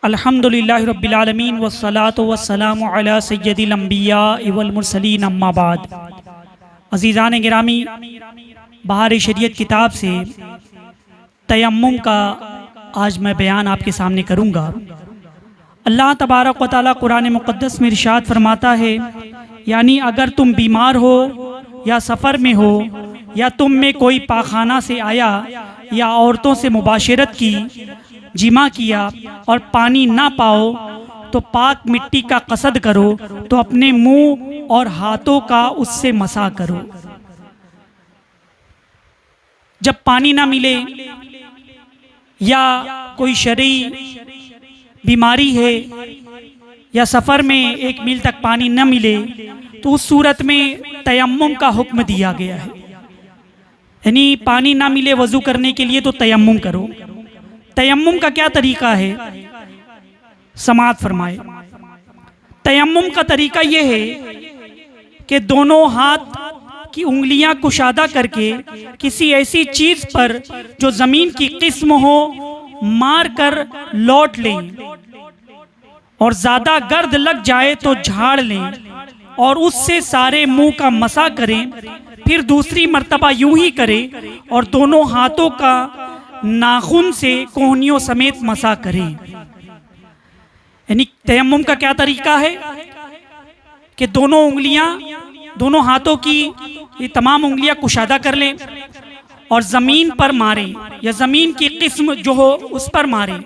अल्हम्दुलिल्लाहि रब्बिल आलमीन वस्सलातु वस्सलामु अला सय्यदिल अंबिया वल मुरसलीन अम्मा बाद। अज़ीज़ान गिरामी, बहार शरीयत किताब से तयम्मुम का आज मैं बयान आपके सामने करूँगा। अल्लाह तबारक व तआला कुरान मुक़द्दस में इरशाद फरमाता है, यानी अगर तुम बीमार हो या सफ़र में हो या तुम में कोई पाखाना से आया या औरतों से मुबाशरत की, जिमा किया और पानी ना पाओ तो पाक मिट्टी का कसद करो, तो अपने मुंह और हाथों का उससे मसा करो। जब पानी ना मिले या कोई शरई बीमारी है या सफ़र में 1 मील तक पानी न मिले तो उस सूरत में तयम्मुम का हुक्म दिया गया है। यानी पानी ना मिले वज़ू करने के लिए तो तयम्मुम करो। तयम्मुम का क्या तरीका है, समाअत फरमाए। तयम्मुम का तरीका यह है कि दोनों हाथ की उंगलियां कुशादा करके किसी ऐसी चीज पर जो जमीन की किस्म हो मार कर लौट लें और ज्यादा गर्द लग जाए तो झाड़ लें और उससे सारे मुंह का मसा करें। फिर दूसरी मर्तबा यूं ही करें और दोनों हाथों का नाखून से कोहनियों समेत मसा करें। यानी तयम्मुम का क्या तरीका है कि दोनों उंगलियां, दोनों हाथों की ये तमाम उंगलियां कुशादा कर लें और जमीन पर मारें या जमीन की किस्म जो हो उस पर मारें।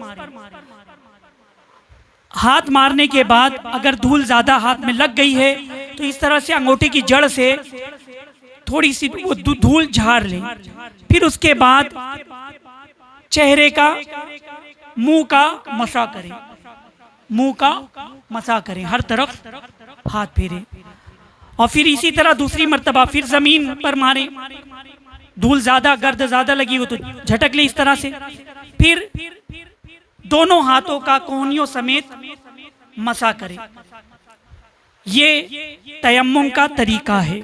हाथ मारने के बाद अगर धूल ज्यादा हाथ में लग गई है तो इस तरह से अंगूठे की जड़ से थोड़ी सी वो धूल झाड़ लें। फिर उसके बाद चेहरे का, मुंह का मसा करें, मुंह का मसा करें, हर तरफ हाथ फेरें और फिर इसी तरह दूसरी मर्तबा फिर जमीन पर मारें। धूल ज्यादा, गर्द ज्यादा लगी हो तो झटक ले इस तरह से। फिर दोनों हाथों का कोहनियों समेत मसा करें। ये तयम्मुम का तरीका है।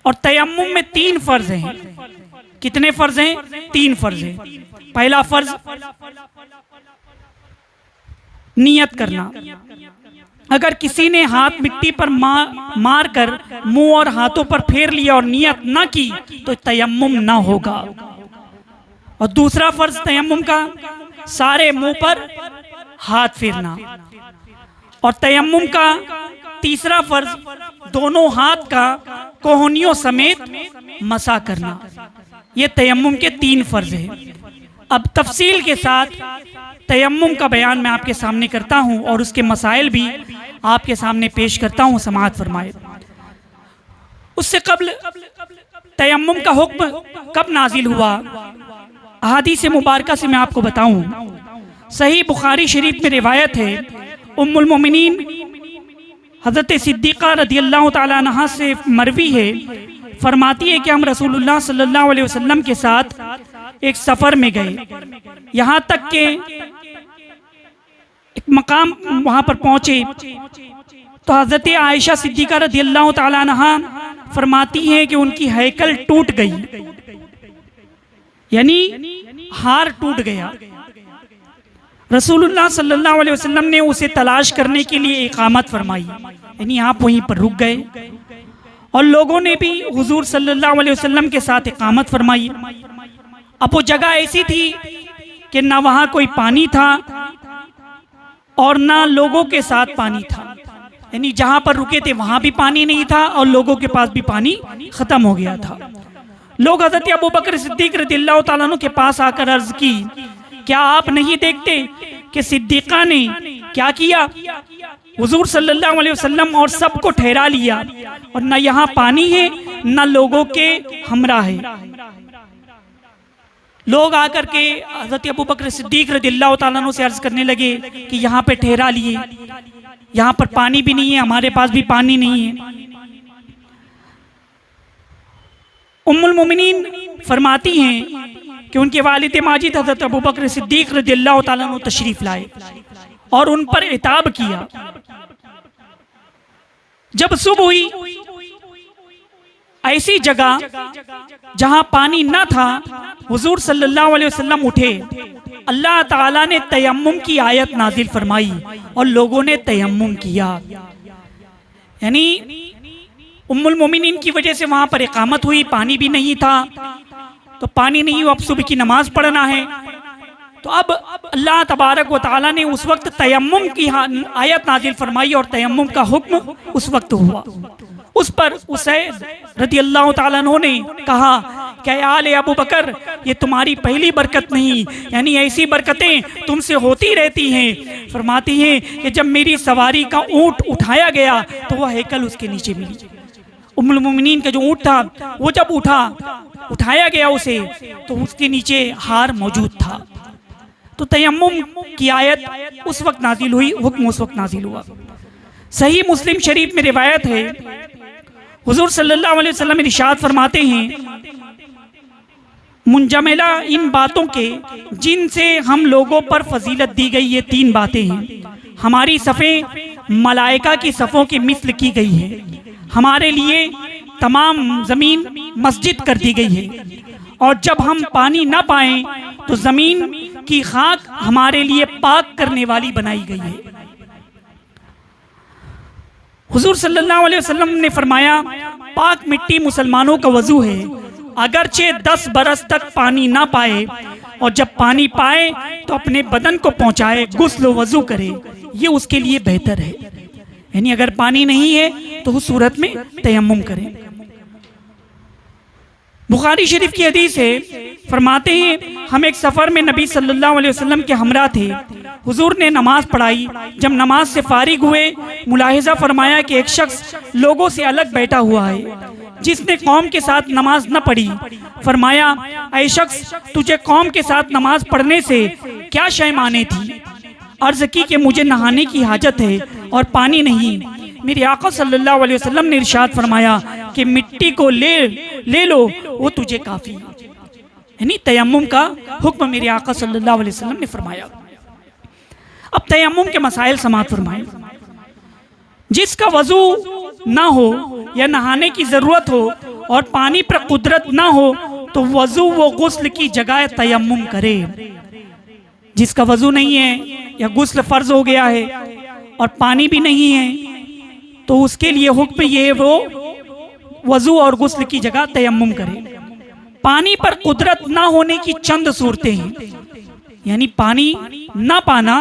और तयम्मुम में 3 फर्ज हैं। कितने फर्ज हैं? 3 फर्ज हैं। पहला फर्ज नियत करना। अगर किसी ने हाथ मिट्टी पर मार कर मुंह और हाथों पर फेर लिया और नियत ना की तो तयम्मुम ना होगा। और दूसरा फर्ज तयम्मुम का सारे मुंह पर हाथ फेरना। और तयम्मुम का तीसरा फर्ज दोनों हाथ का कोहनियों समेत मसा करना। ये तयम्मुम के 3 फर्ज हैं। अब तफसील के साथ तयम्मुम का बयान मैं आपके सामने करता हूं और उसके मसाइल भी आपके सामने पेश करता हूं, समाअत फरमाए। उससे कब्ल तयम्मुम का हुक्म कब नाजिल हुआ, अहादीस मुबारका से मैं आपको बताऊं। सही बुखारी शरीफ में रिवायत है, उम्मुल मोमिनीन हज़रत सिद्दीक़ा रज़ियल्लाहु ताला अन्हा से मरवी है, फरमाती है कि हम रसूलुल्लाह सल्लल्लाहु अलैहि वसल्लम के साथ एक सफ़र में गए। यहाँ तक के एक मकाम वहाँ पर पहुँचे तो हज़रत आयशा सिद्दीक़ा रज़ियल्लाहु ताला अन्हा फरमाती हैं कि उनकी हैकल टूट गई, यानी हार टूट गया। रसूलुल्लाह सल्लल्लाहु अलैहि वसल्लम ने उसे तलाश करने के लिए इकामत फरमाई, यानी आप वहीं पर रुक गए और लोगों ने भी हुजूर सल्लल्लाहु अलैहि वसल्लम के साथ इकामत फरमाई। अब वो जगह ऐसी थी कि ना वहाँ कोई पानी था और ना लोगों के साथ पानी था, यानी जहाँ पर रुके थे वहाँ भी पानी नहीं था और लोगों के पास भी पानी खत्म हो गया था। लोग हज़रत अबू बकर सिद्दीक़ रज़ियल्लाहु ताला अन्हु के पास आकर अर्ज की, क्या आप नहीं देखते कि सिद्दीक़ा ने क्या किया? हुजूर सल्लल्लाहु अलैहि वसल्लम और सबको ठहरा लिया और न यहाँ पानी है न लोगों के हमरा है। लोग आकर के हज़रत अबू बकर सिद्दीक़ रज़ियल्लाहु ताला अन्हु से अर्ज करने लगे कि यहाँ पे ठहरा लिए, यहाँ पर पानी भी नहीं है, हमारे पास भी पानी नहीं है। उम्मुल मोमिनीन फरमाती हैं कि उनके वालिद माजिद हज़रत अबू बकर सिद्दीक़ रज़ियल्लाहु ताला अन्हु तशरीफ लाए और उन पर इताब किया। जब सुबह हुई ऐसी जगह जहां पानी न था, हुजूर सल्लल्लाहु अलैहि वसल्लम उठे, अल्लाह ताला ने तयम्मुम की आयत नाजिल फरमाई और लोगों ने तयम्मुम किया। यानी उम्मुल मोमिनीन की वजह से वहां पर इकामत हुई, पानी भी नहीं था, तो पानी नहीं हुआ, अब सुबह की नमाज पढ़ना है। तो अब अल्लाह तबारक व तआला ने उस वक्त तयम्मुम की आयत नाजिल फरमाई और तयम्मुम का हुक्म उस वक्त हुआ। उस पर उसैद रज़ी अल्लाह तआला अन्हु ने कहा कि आले अबू बकर, ये तुम्हारी पहली बरकत नहीं, यानी ऐसी बरकतें तुमसे होती रहती हैं। फरमाती हैं कि जब मेरी सवारी का ऊँट उठाया गया तो वह हैकल उसके नीचे मिली। उम्मुल मोमिनीन का जो ऊँट था वो जब उठाया गया उसे, तो उसके नीचे हार मौजूद था। तो तयम्मुम की आयत उस वक्त नाजिल हुई, हुक्म उस वक्त नाजिल हुआ। सही मुस्लिम शरीफ में रिवायत है, हुजूर सल्लल्लाहु अलैहि वसल्लम इरशाद फरमाते हैं, मुंजमला इन बातों के जिनसे हम लोगों पर फजीलत दी गई, ये 3 बातें हैं। हमारी सफ़ें मलाइका की सफ़ों के मिस्ल की गई है, हमारे लिए तमाम ज़मीन मस्जिद कर दी गई है, और जब हम पानी ना पाएं तो ज़मीन की खाक हमारे लिए पाक करने वाली बनाई गई है। हुजूर सल्लल्लाहु अलैहि वसल्लम ने फरमाया, पाक मिट्टी मुसलमानों का वजू है, अगरचे 10 बरस तक पानी ना पाए, और जब पानी पाए तो अपने बदन को पहुंचाए, गुस्ल वजू करे, ये उसके लिए बेहतर है। यानी अगर पानी नहीं है तो उस सूरत में तयम्मुम करें। बुखारी शरीफ की हदीस है, फरमाते हैं हम एक सफ़र में नबी सल्लल्लाहु अलैहि वसल्लम के हमरा थे। हुजूर ने नमाज पढ़ाई, जब नमाज से फारिग हुए मुलाहिजा फरमाया कि एक शख्स लोगों से अलग बैठा हुआ है जिसने कौम के साथ नमाज न पढ़ी। फरमाया, ऐ शख्स, तुझे कौम के साथ नमाज पढ़ने से क्या शय माने थी? अर्ज़ की कि मुझे नहाने की हाजत है और पानी नहीं। मेरे आका सल्लल्लाहु अलैहि वसल्लम ने इरशाद फरमाया कि मिट्टी को ले लो, वो तुझे काफ़ी। यानी तयम्मुम का हुक्म मेरे आका सल्लल्लाहु अलैहि वसल्लम ने फरमाया। अब तयम्मुम के मसाइल समाअत फरमाएं। जिसका वजू ना हो या नहाने की ज़रूरत हो और पानी पर कुदरत ना हो तो वजू व गुस्ल की जगह तयम्मुम करे। जिसका वजू नहीं है या गुस्ल फ़र्ज हो गया है और पानी भी नहीं है, तो उसके लिए हुक्म ये है वो वजू और गुस्ल की जगह तयम्मुम करे। पानी पर कुदरत ना होने की चंद सूरतें हैं, यानी पानी ना पाना,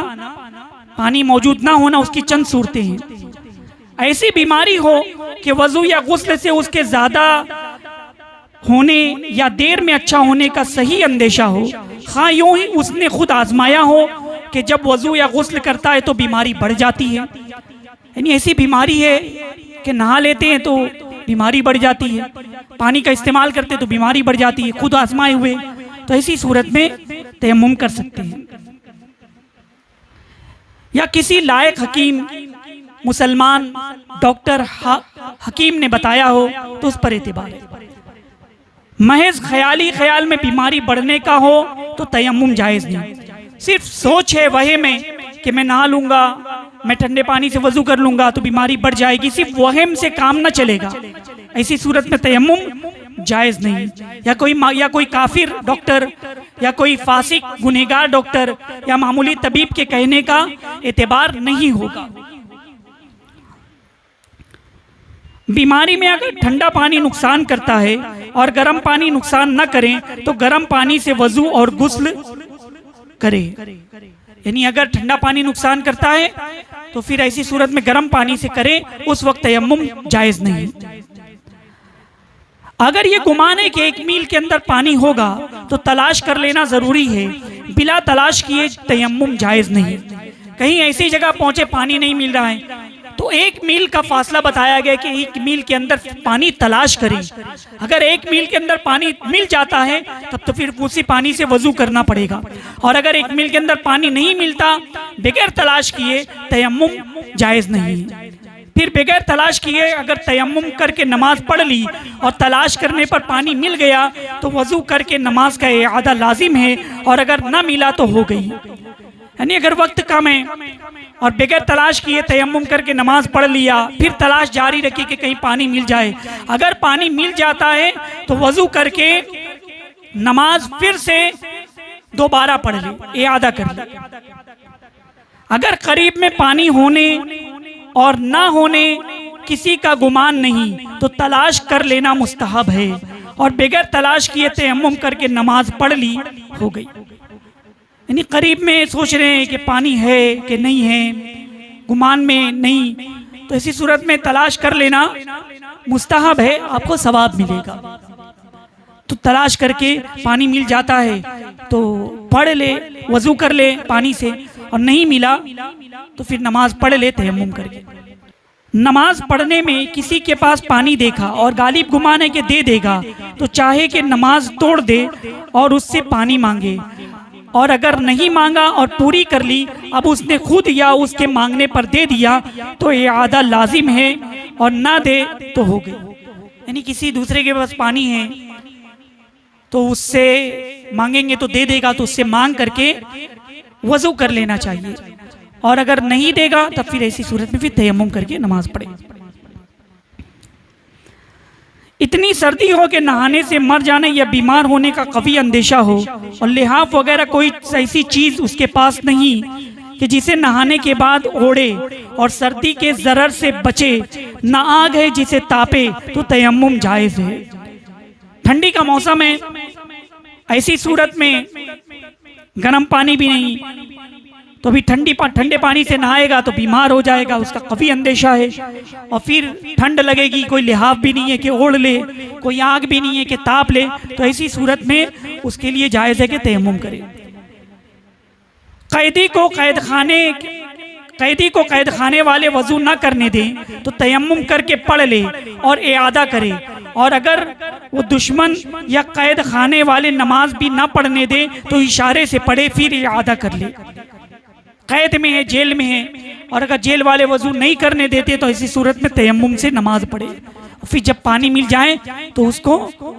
पानी मौजूद ना होना, उसकी चंद सूरतें हैं। ऐसी बीमारी हो कि वजू या गुस्ल से उसके ज़्यादा होने या देर में अच्छा होने का सही अंदेशा हो, हाँ यूँ ही उसने खुद आजमाया हो कि जब वजू या गुस्ल करता है तो बीमारी बढ़ जाती है। यानी ऐसी बीमारी है कि नहा लेते हैं तो बीमारी बढ़ जाती है, पानी का इस्तेमाल करते तो बीमारी बढ़ जाती है, खुद आजमाए हुए, तो ऐसी सूरत में तयम्मुम कर सकते हैं। या किसी लायक हकीम, मुसलमान डॉक्टर हकीम ने बताया हो तो उस पर एतबार है। महज ख्याल में बीमारी बढ़ने का हो तो तयम्मुम जायज़ नहीं। सिर्फ सोच है वहम में कि मैं नहा लूंगा, मैं ठंडे पानी से वजू कर लूंगा तो बीमारी बढ़ जाएगी, सिर्फ वहम से काम न चलेगा। ऐसी सूरत में तयम्मुम जायज़ नहीं। या कोई काफिर डॉक्टर या कोई फासिक गुनहगार डॉक्टर या मामूली तबीब के कहने का एतबार नहीं होगा। बीमारी में अगर ठंडा पानी नुकसान करता है और गर्म पानी नुकसान न करें तो गर्म पानी से वजू और गुस्ल करे। यानी अगर ठंडा पानी नुकसान करता है तो फिर ऐसी सूरत में गर्म पानी से करे, उस वक्त तयम्मुम जायज़ नहीं। अगर ये गुमान है कि 1 मील के अंदर पानी होगा तो तलाश कर लेना ज़रूरी है, बिला तलाश किए तयम्मुम जायज़ नहीं। कहीं ऐसी जगह पहुंचे पानी नहीं मिल रहा है तो 1 मील का फासला बताया गया कि 1 मील के अंदर पानी तलाश करें। अगर 1 मील के अंदर पानी मिल जाता है तब तो फिर उसी पानी से वजू करना पड़ेगा, और अगर 1 मील के अंदर पानी नहीं मिलता बगैर तलाश किए तयम्मुम जायज़ नहीं है। फिर बगैर तलाश किए अगर तयम्मुम करके नमाज पढ़ ली और तलाश करने पर पानी मिल गया तो वजू करके नमाज का इआदा लाजिम है, और अगर ना मिला तो हो गई। यानी अगर वक्त कम है और बगैर तलाश किए तयम्मुम करके नमाज पढ़ लिया, फिर तलाश जारी रखी कि कहीं पानी मिल जाए। अगर पानी मिल जाता है तो वजू करके नमाज फिर से दोबारा पढ़ ले, इआदा कर ले। अगर करीब में पानी होने और ना होने किसी का गुमान नहीं तो तलाश कर लेना मुस्तहब है, और बगैर तलाश किए तयम्मुम करके नमाज पढ़ ली, हो गई। यानी करीब में सोच रहे हैं कि पानी है कि नहीं है, गुमान में नहीं, तो ऐसी सूरत में तलाश कर लेना मुस्तहब है, आपको सवाब मिलेगा। तो तलाश करके पानी मिल जाता है तो पढ़ ले, वजू कर ले पानी से, और नहीं मिला तो फिर नमाज पढ़ ले तयम्मुम करके। नमाज पढ़ने में किसी के पास पानी देखा और गालिब गुमान है कि दे देगा, तो चाहे कि नमाज तोड़ दे और उससे पानी मांगे, और अगर नहीं मांगा और पूरी कर ली, अब उसने खुद या उसके मांगने पर दे दिया तो इआदा लाजिम है, और ना दे तो हो गई। यानी किसी दूसरे के पास पानी है तो उससे मांगेंगे तो दे देगा, तो उससे मांग करके वजू कर लेना चाहिए, और अगर नहीं देगा तब फिर ऐसी सूरत में फिर तयम्मुम करके नमाज पढ़े। इतनी सर्दी हो कि नहाने से मर जाने या बीमार होने का कभी अंदेशा हो, और लिहाफ वगैरह कोई ऐसी चीज उसके पास नहीं कि जिसे नहाने के बाद ओढ़े, और सर्दी के जरर से बचे, न आग है जिसे तापे, तो तयम्मुम जायज है। ठंडी का मौसम है, ऐसी सूरत में गर्म पानी भी नहीं, तो अभी ठंडे पानी से नहाएगा तो बीमार हो जाएगा, उसका काफी अंदेशा है, और फिर ठंड लगेगी, कोई लिहाफ भी नहीं है कि ओढ़ ले, कोई आग भी नहीं है कि ताप ले, तो ऐसी सूरत में उसके लिए जायज है कि तयम्मुम करे। कैदी को कैद खाने वाले वजू न करने दें तो तयम्मुम करके पढ़ ले और इआदा करे, और अगर वो दुश्मन या कैद खाने वाले नमाज भी ना पढ़ने दे तो इशारे से पढ़े, फिर इआदा कर ले। कैद में है, जेल में है, और अगर जेल वाले वजू नहीं करने देते तो ऐसी सूरत में तयम्मुम से नमाज पढ़े, फिर जब पानी मिल जाए तो उसको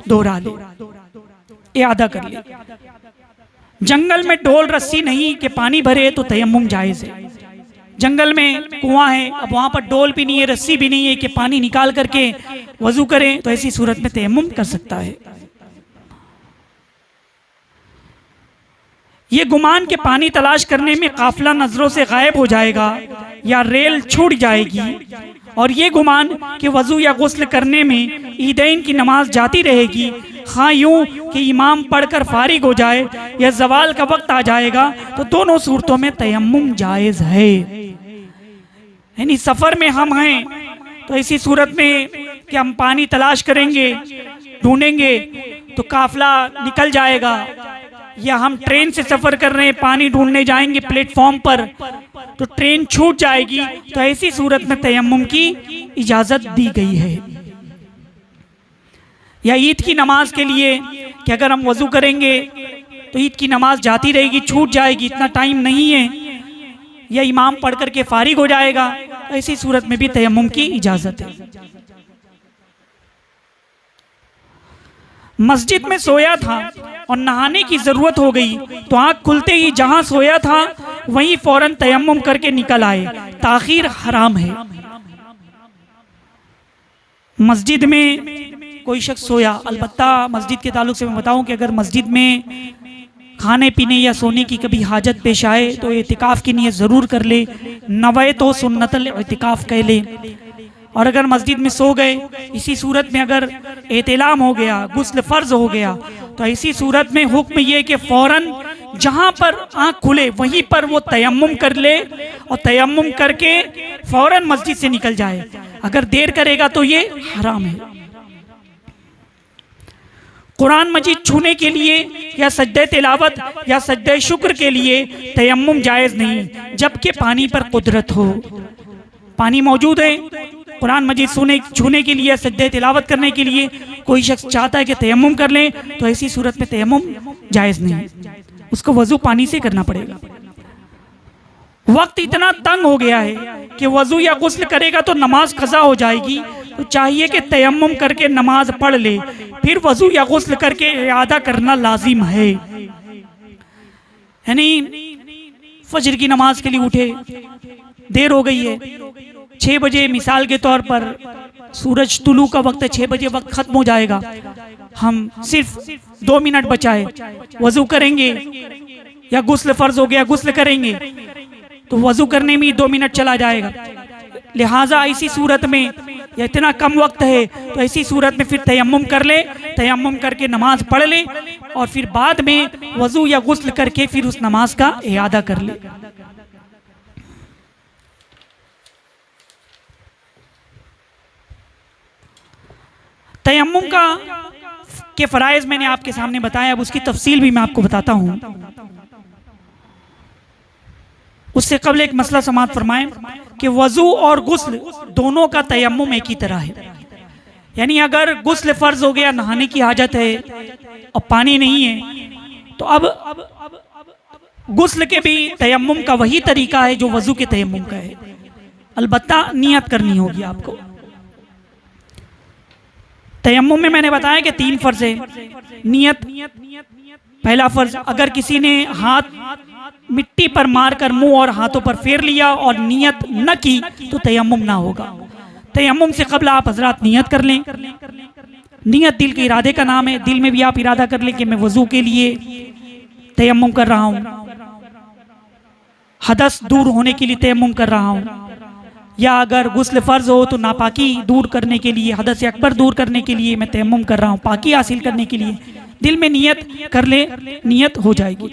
दोहरा ले, इआदा कर ले। जंगल में डोल रस्सी नहीं कि पानी भरे तो तयम्मुम जायज है। जंगल में कुआं है, अब वहां पर डोल भी नहीं है, रस्सी भी नहीं है कि पानी निकाल करके वजू करें, तो ऐसी सूरत में तयम्मुम कर सकता है। ये गुमान के पानी तलाश करने में काफिला नजरों से गायब हो जाएगा या रेल छूट जाएगी, और ये गुमान कि वजू या गुस्ल करने में ईदैन की नमाज जाती रहेगी, हाँ यूं कि इमाम पढ़कर फारिग हो जाए या जवाल का वक्त आ जाएगा, तो दोनों सूरतों में तयम्मुम जायज है। यानी सफर में हम हैं तो ऐसी सूरत में कि हम पानी तलाश करेंगे, ढूंढेंगे, तो काफिला निकल जाएगा, या हम ट्रेन से सफर कर रहे हैं, पानी ढूंढने जाएंगे प्लेटफॉर्म पर तो ट्रेन छूट जाएगी, तो ऐसी सूरत में तयम्मुम की इजाजत दी गई है। या ईद की नमाज के लिए कि अगर हम वजू करेंगे तो ईद की नमाज जाती रहेगी, छूट जाएगी, इतना टाइम नहीं है, या इमाम पढ़ करके फारिग हो जाएगा, तो ऐसी सूरत में भी तयम्मुम की इजाजत है। मस्जिद में सोया था और नहाने की जरूरत हो गई, तो आंख खुलते ही जहां सोया था वहीं फौरन तयम्मुम करके निकल आए, ताखीर हराम है। मस्जिद में कोई शख्स सोया, अलबत्ता मस्जिद के ताल्लुक से मैं बताऊं कि अगर मस्जिद में खाने पीने या सोने की कभी हाजत पेश आए तो एतिकाफ की नियत ज़रूर कर ले, नवे तो सुन्नतल एतिकाफ कह ले। और अगर मस्जिद में सो गए, इसी सूरत में अगर एहतिलाम हो गया, गुस्ल फ़र्ज हो गया, तो इसी सूरत में हुक्म ये कि फ़ौरन जहाँ पर आँख खुले वहीं पर वो तयम्मुम कर ले, और तयम्मुम करके फ़ौरन मस्जिद से निकल जाए। अगर देर करेगा तो ये हराम है। कुरान मजीद छूने के लिए या सज्दे तिलावत या सज्दे शुक्र के लिए तयम्मुम जायज़ नहीं, जबकि पानी पर कुदरत हो। पानी मौजूद है, कुरान मजीद छूने के लिए, सज्दे तिलावत करने के लिए कोई शख्स चाहता है कि तयम्मुम कर ले, तो ऐसी सूरत में तयम्मुम जायज़ नहीं, उसको वजू पानी से करना पड़ेगा। वक्त इतना तंग हो गया है कि वजू या गुस्ल करेगा तो नमाज कज़ा हो जाएगी, तो चाहिए कि तयम्मुम करके नमाज पढ़ ले, फिर वजू या गुस्ल करके इआदा करना लाजिम है। यानी फजर की नमाज के लिए उठे, देर हो गई है, 6 बजे मिसाल के तौर पर सूरज तुलू का वक्त है, 6 बजे वक्त खत्म हो जाएगा, हम सिर्फ 2 मिनट बचाए, वजू करेंगे या गुस्ल फर्ज हो गया गुस्ल करेंगे तो वजू करने में 2 मिनट चला जाएगा। लिहाजा ऐसी सूरत में या इतना कम वक्त है तो ऐसी सूरत में फिर तयम्मुम कर ले, तयम्मुम करके नमाज पढ़ ले और फिर बाद में वजू या गुस्ल करके फिर उस नमाज का इयादा कर ले। तयम्मुम का के फराइज मैंने आपके सामने बताया, अब उसकी तफसील भी मैं आपको बताता हूँ। उससे कबल एक मसला समाअत फरमाएं कि वजू और गुस्ल दोनों का तयम्मुम एक ही तरह है। यानी अगर गुस्ल फर्ज हो गया, नहाने की हाजत है और पानी नहीं है तो अब गुस्ल के भी तयम्मुम का वही तरीका है जो वजू के तयम्मुम का है, अलबत्ता नियत करनी होगी आपको। तयम्मुम में मैंने बताया कि 3 फर्ज है। नियत, पहला फर्ज, अगर किसी ने हाथ मिट्टी पर मारकर मुंह और हाथों पर फेर लिया और नियत न की तो तयम्मुम ना होगा। तयम्मुम से कबल आप हजरात नियत कर लें। नियत दिल के इरादे का नाम है, दिल में भी आप इरादा कर लें कि मैं वजू के लिए तयम्मुम कर रहा हूँ, हदस दूर होने के लिए तयम्मुम कर रहा हूँ, या अगर गुस्ल फर्ज हो तो नापाकी दूर करने के लिए, हदस अकबर दूर करने के लिए मैं तयम्मुम कर रहा हूँ, पाकी हासिल करने के लिए दिल में नियत कर ले, नियत हो जाएगी।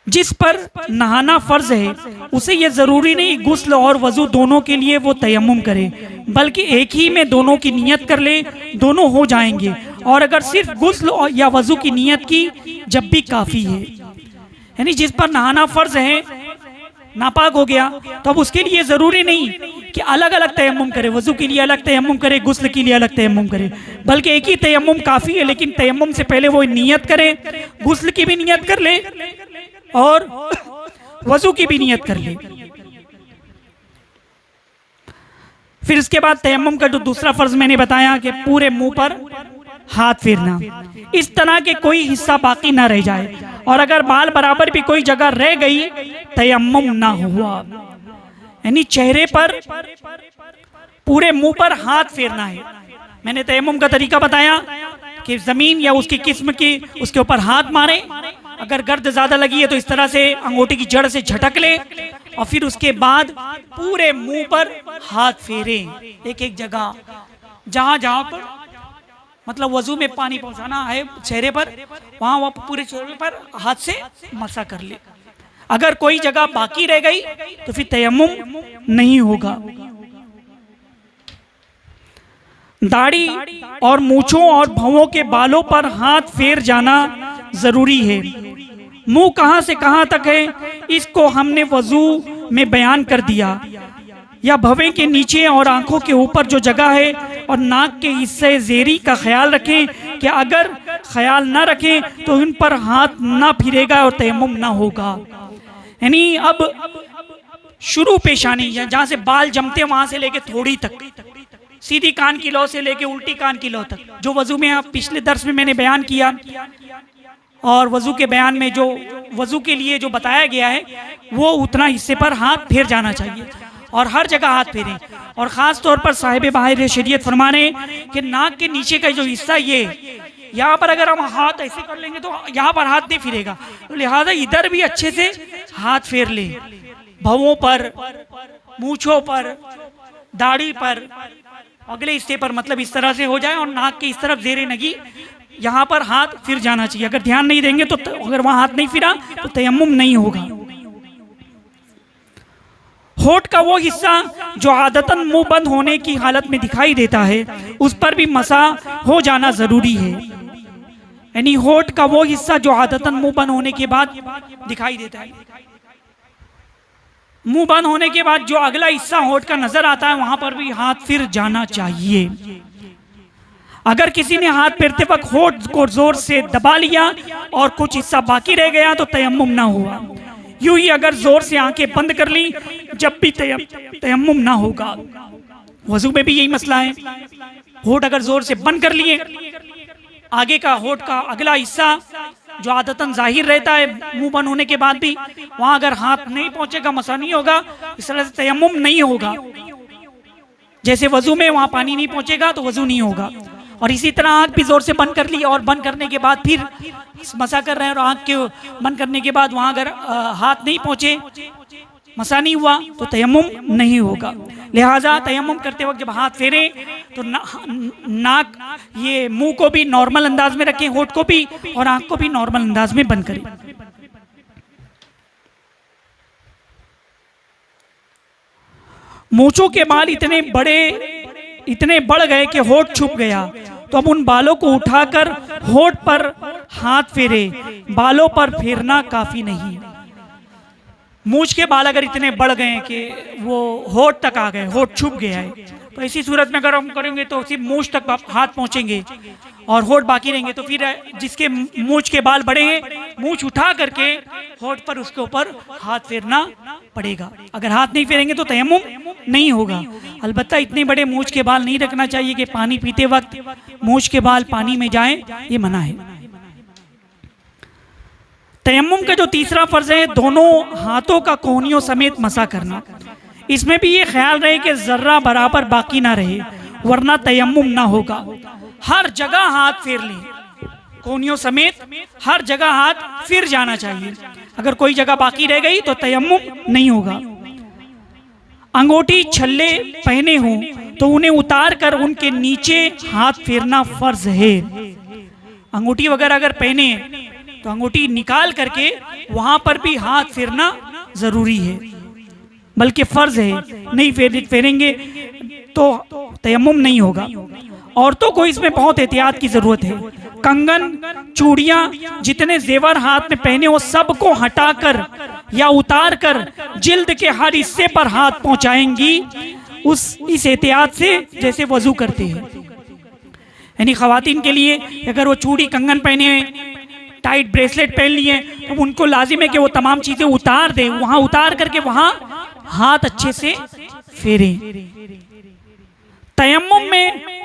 जिस पर नहाना फर्ज है उसे ये जरूरी नहीं गुस्ल और वजू दोनों के लिए वो तयम्मुम करे, बल्कि एक ही में दोनों की नियत कर ले, दोनों हो जाएंगे। और अगर सिर्फ गुस्ल या वजू की नियत की जब भी काफी है, यानी जिस पर नहाना फर्ज है नापाक हो गया तो अब उसके लिए जरूरी नहीं कि अलग अलग तयम्मुम करे, वजू के लिए अलग तयम्मुम करे, गुस्ल के लिए अलग तयम्मुम करे, बल्कि एक ही तयम्मुम काफी है। लेकिन तयम्मुम से पहले वो नियत करे, गुस्ल की भी नियत कर ले और वजू की भी नियत कर ले। फिर इसके बाद तयम्मुम का जो दूसरा फर्ज मैंने बताया कि पूरे मुंह पर हाथ फेरना, इस तरह के कोई हिस्सा बाकी ना रह जाए, और अगर बाल बराबर भी कोई जगह रह गई तयम्मुम ना हुआ। यानी चेहरे पर, पूरे मुंह पर हाथ फेरना है। मैंने तयम्मुम का तरीका बताया कि जमीन या उसकी किस्म की उसके ऊपर हाथ मारे, अगर गर्द ज्यादा लगी है तो इस तरह से अंगूठी की जड़ से झटक ले और फिर उसके बाद पूरे मुंह पर हाथ फेरे, एक एक जगह जहां जहां पर मतलब वजू में पानी पहुंचाना है चेहरे पर, वहां पूरे चेहरे पर हाथ से मसा कर ले। अगर कोई जगह बाकी रह गई तो फिर तयम्मुम नहीं होगा। दाढ़ी और मूंछों और भौंों के बालों पर हाथ फेर जाना जरूरी है। मुंह कहां से कहां तक है इसको हमने वजू में बयान कर दिया। या भवें के नीचे और आंखों के ऊपर जो जगह है और नाक के हिस्से जेरी का ख्याल रखें कि अगर ख्याल ना रखें तो उन पर हाथ ना फिरेगा और तयम्मुम ना होगा। यानी अब शुरू पेशानी या जहां से बाल जमते वहां से लेके थोड़ी तक, सीधी कान की लौ से लेके उल्टी कान की लौ तक, जो वजू में आप पिछले दर्स में मैंने बयान किया, और वजू के बयान में जो वजू के लिए जो बताया गया है वो उतना हिस्से पर हाथ फेर जाना चाहिए और हर जगह हाथ फेरें। और ख़ास तौर पर साहिब बाहिर शरीयत फरमा रहे हैं कि नाक के नीचे का जो हिस्सा ये, यहाँ पर अगर हम हाथ ऐसे कर लेंगे तो यहाँ पर हाथ नहीं फिरेगा, तो लिहाजा इधर भी अच्छे से हाथ फेर ले, भवों पर, मूंछों पर, दाढ़ी पर, अगले हिस्से पर, मतलब इस तरह से हो जाए और नाक के इस तरफ जेरे नगी यहाँ पर हाथ फिर जाना चाहिए। अगर ध्यान नहीं देंगे तो अगर वहां हाथ नहीं फिरा तो तयम्मुम नहीं होगा। होठ का वो हिस्सा जो आदतन मुंह बंद होने की हालत में दिखाई देता है उस पर भी मसा हो जाना जरूरी है। यानी होठ का वो हिस्सा जो आदतन मुंह बंद होने के बाद दिखाई देता है, मुंह बंद होने के बाद जो अगला हिस्सा होठ का नजर आता है वहां पर भी हाथ फिर जाना चाहिए। अगर किसी ने हाथ फेरते वक्त होठ को जोर से दबा लिया और कुछ हिस्सा बाकी रह गया तो तयम्मुम ना हुआ। यूं ही अगर जोर से आंखें बंद कर ली जब भी तयम्मुम ना होगा। वजू में भी यही मसला है, होठ अगर जोर से बंद कर लिए, आगे का होठ का अगला हिस्सा जो आदतन जाहिर रहता है मुंह बंद होने के बाद भी, वहां अगर हाथ नहीं पहुंचेगा, मसा नहीं होगा, इस तरह से तयम्मुम नहीं होगा। जैसे वजू में वहां पानी नहीं पहुंचेगा तो वजू नहीं होगा। और इसी तरह आंख भी जोर से बंद कर ली और बंद करने के बाद फिर मसा कर रहे हैं और आंख के बंद करने के बाद वहां अगर हाथ नहीं पहुंचे, मसा नहीं हुआ, तो तयम्मुम नहीं होगा। लिहाजा तयम्मुम करते वक्त जब हाथ फेरे तो नाक, ये मुंह को भी नॉर्मल अंदाज में रखें, होठ को भी और आंख को भी नॉर्मल अंदाज में बंद करें। मूंछों के बाल इतने बढ़ गए कि होठ छुप गया, तो अब उन बालों को उठाकर होठ पर हाथ फेरे। बालों पर फेरना काफी नहीं। मूंछ के बाल अगर इतने बढ़ गए कि वो होठ तक आ गए, होठ छुप गया है, तो इसी सूरत में अगर हम करेंगे तो सिर्फ मूंछ तक हाथ पहुंचेंगे और होठ बाकी रहेंगे। तो फिर जिसके मूंछ के बाल बड़े हैं, मूंछ उठा करके होठ पर उसके ऊपर हाथ फेरना पड़ेगा। अगर हाथ नहीं फेरेंगे तो तयम्मुम नहीं होगा। अलबत्ता इतने बड़े मूंछ के बाल नहीं रखना चाहिए कि पानी पीते वक्त मूंछ के बाल पानी में जाएं, ये मना है। तयम्मुम का जो तीसरा फर्ज है, दोनों हाथों का कोहनियों समेत मसा करना। इसमें भी ये ख्याल रहे कि जर्रा बराबर बाकी ना रहे, वरना तयम्मुम ना होगा। हर जगह हाथ फेर लें, कोहनियों समेत हर जगह हाथ फिर जाना चाहिए। अगर कोई जगह बाकी रह गई तो तयम्मुम नहीं होगा। अंगूठी छल्ले पहने हों तो उन्हें उतार कर उनके नीचे हाथ फेरना फर्ज है। अंगूठी वगैरह अगर पहने तो अंगूठी निकाल करके वहां पर भी हाथ फेरना जरूरी है, बल्कि फर्ज है। नहीं फेरेंगे तो तयम्मुम नहीं होगा। औरतों को इसमें बहुत एहतियात की जरूरत है। कंगन, चूड़ियां, जितने जेवर हाथ में पहने हो सबको हटाकर या उतार कर जिल्द के हर हिस्से पर हाथ पहुंचाएंगी, इस एहतियात से जैसे वजू करते हैं। यानी खवातीन के लिए अगर वो चूड़ी, कंगन पहने हैं, टाइट ब्रेसलेट पहन लिए, तो उनको लाजिम है कि वो तमाम चीजें उतार दे, वहां उतार करके वहां हाथ अच्छे से फेरें। तयम्मुम में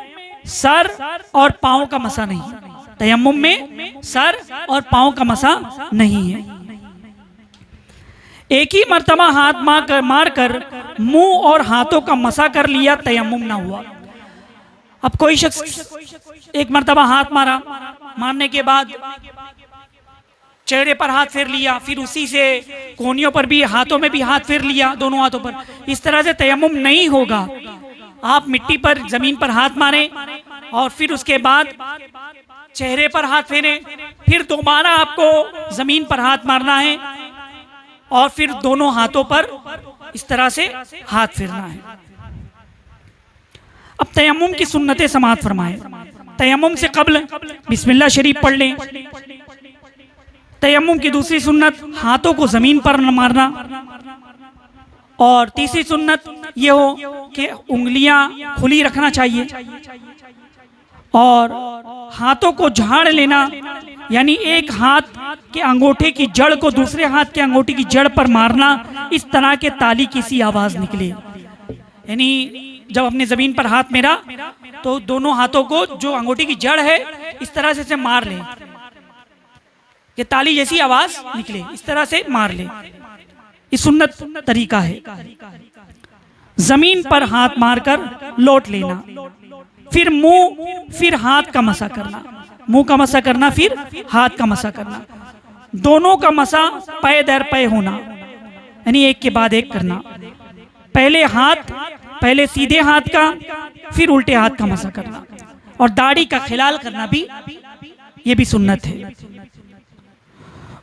सर और पांव का मसा नहीं। तयम्मुम में सर और पांव का मसा नहीं है। एक ही मर्तबा हाथ मारकर मुंह और हाथों का मसा कर लिया, तयम्मुम ना हुआ। अब कोई शख्स एक मर्तबा हाथ मारा, मारने के बाद चेहरे पर हाथ फेर लिया, फिर उसी से कोहनियों पर भी, हाथों में भी हाथ फेर लिया, दोनों हाथों पर, इस तरह से तयम्मुम नहीं होगा। आप मिट्टी पर, जमीन पर हाथ मारें और फिर उसके बाद चेहरे पर हाथ फेरें, फिर दोबारा आपको जमीन पर हाथ मारना है और फिर दोनों हाथों पर इस तरह से हाथ फेरना है। अब तयम्मुम की सुन्नतें समाअत फरमाएं। तयम्मुम से कब्ल बिस्मिल्लाह शरीफ पढ़ लें। तयम्मुम की दूसरी सुन्नत, हाथों को जमीन पर न मारना। और तीसरी सुन्नत ये हो कि उंगलियां खुली रखना चाहिए और हाथों को झाड़ लेना, यानी एक हाथ के अंगूठे की जड़ को दूसरे हाथ के अंगूठे की जड़ पर मारना, इस तरह के ताली की सी आवाज निकले। यानी जब अपने जमीन पर हाथ मेरा तो दोनों हाथों को जो अंगूठी की जड़ है इस तरह से मार ले, ये ताली जैसी आवाज निकले, इस तरह से मार ले। ये सुन्नत तरीका है। जमीन पर हाथ मारकर लौट लेना, फिर मुंह, फिर हाथ का मसा करना, मुंह का मसा करना, फिर हाथ का मसा करना। दोनों का मसा पै दर पै होना, यानी एक के बाद एक करना। पहले सीधे हाथ का, फिर उल्टे हाथ का मसा करना। और दाढ़ी का खिलाल करना भी, ये भी सुन्नत है।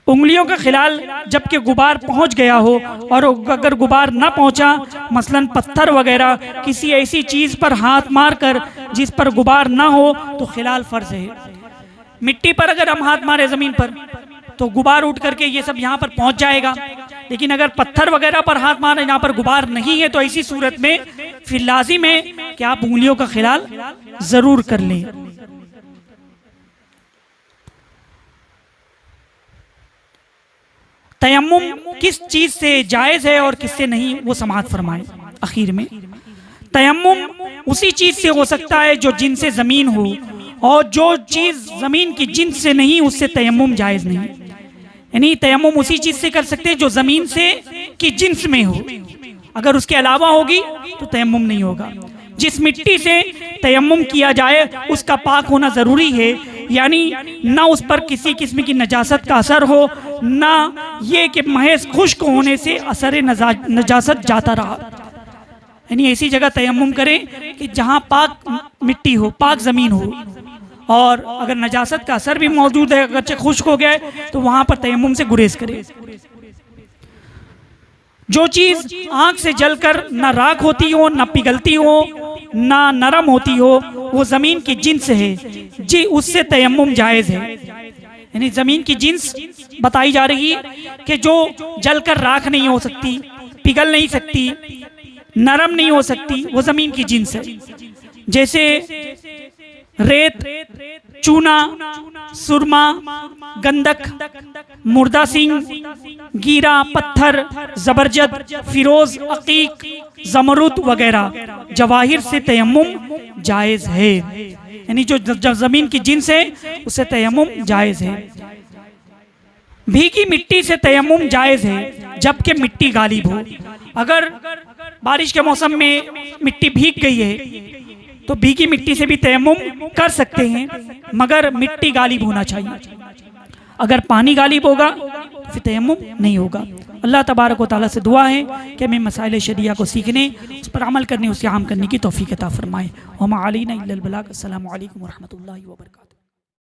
उंगलियों का खिलाल जबकि गुबार पहुंच गया हो, और अगर गुबार ना पहुंचा, मसलन पत्थर वगैरह किसी ऐसी चीज पर हाथ मारकर जिस पर गुबार ना हो, तो खिलाल फर्ज है। मिट्टी पर अगर हम हाथ मारे जमीन पर तो गुबार उठ करके ये सब यहाँ पर पहुंच जाएगा, लेकिन अगर पत्थर वगैरह पर हाथ मारे यहाँ पर गुबार नहीं है, तो ऐसी सूरत में फिर लाजिम है कि आप उंगलियों का खिलाल जरूर कर लें। तयम्मुम किस चीज से जायज है और किससे नहीं, वो समाअत फरमाए आखिर में। तयम्मुम उसी चीज से हो सकता है जो जिनसे जमीन हो, और जो चीज़ ज़मीन की जिन्स से नहीं उससे तयम्मुम जायज़ नहीं। यानी तयम्मुम उसी चीज़ से कर सकते हैं जो ज़मीन से की जिन्स में हो, अगर उसके अलावा होगी तो तयम्मुम नहीं होगा। जिस मिट्टी से तयम्मुम किया जाए उसका पाक होना ज़रूरी है, यानी ना उस पर किसी किस्म की नजासत का असर हो, ना ये कि महज खुश्क होने से असर नजासत जाता रहा। यानी ऐसी जगह तयम्मुम करें कि जहाँ पाक मिट्टी हो, पाक ज़मीन हो, और अगर नजासत का असर भी मौजूद है, अगर खुश्क हो गया तो वहाँ पर तयम्मुम से गुरेज करें। जो चीज़ आँख से जलकर ना राख होती हो, ना पिघलती हो, ना नरम होती हो, वो ज़मीन की जिन्स है जी, उससे तयम्मुम जायज़ है। यानी ज़मीन की जिन्स बताई जा रही है कि जो जलकर राख नहीं हो सकती, पिघल नहीं सकती, नरम नहीं हो सकती, वो ज़मीन की जिन्स है। जैसे रेत, चूना, सुरमा, गंधक, मुर्दा सिंह, गीरा, पत्थर, जबरजद, फिरोज, अकीक, जमरुद वगैरह जवाहिर से तयम्मुम जायज़ है। यानी जो ज़मीन की जिन्स है उससे तयम्मुम जायज़ है। भीगी मिट्टी से तयम्मुम जायज़ है जबकि मिट्टी गालिब हो। अगर बारिश के मौसम में मिट्टी भीग गई है तो भीगी मिट्टी से भी तयम्मुम कर सकते हैं, मगर मिट्टी गालिब होना चाहिए। अगर पानी गालिब होगा तो फिर तयम्मुम नहीं होगा। अल्लाह तबारक व तआला से दुआ है कि हमें मसाइल शरिया को सीखने, उस पर अमल करने, उसे आम करने की तौफीक अता फरमाए। वमा अलैना इल्लल बलाग। अस्सलामु अलैकुम व रहमतुल्लाहि व बरकातुहू।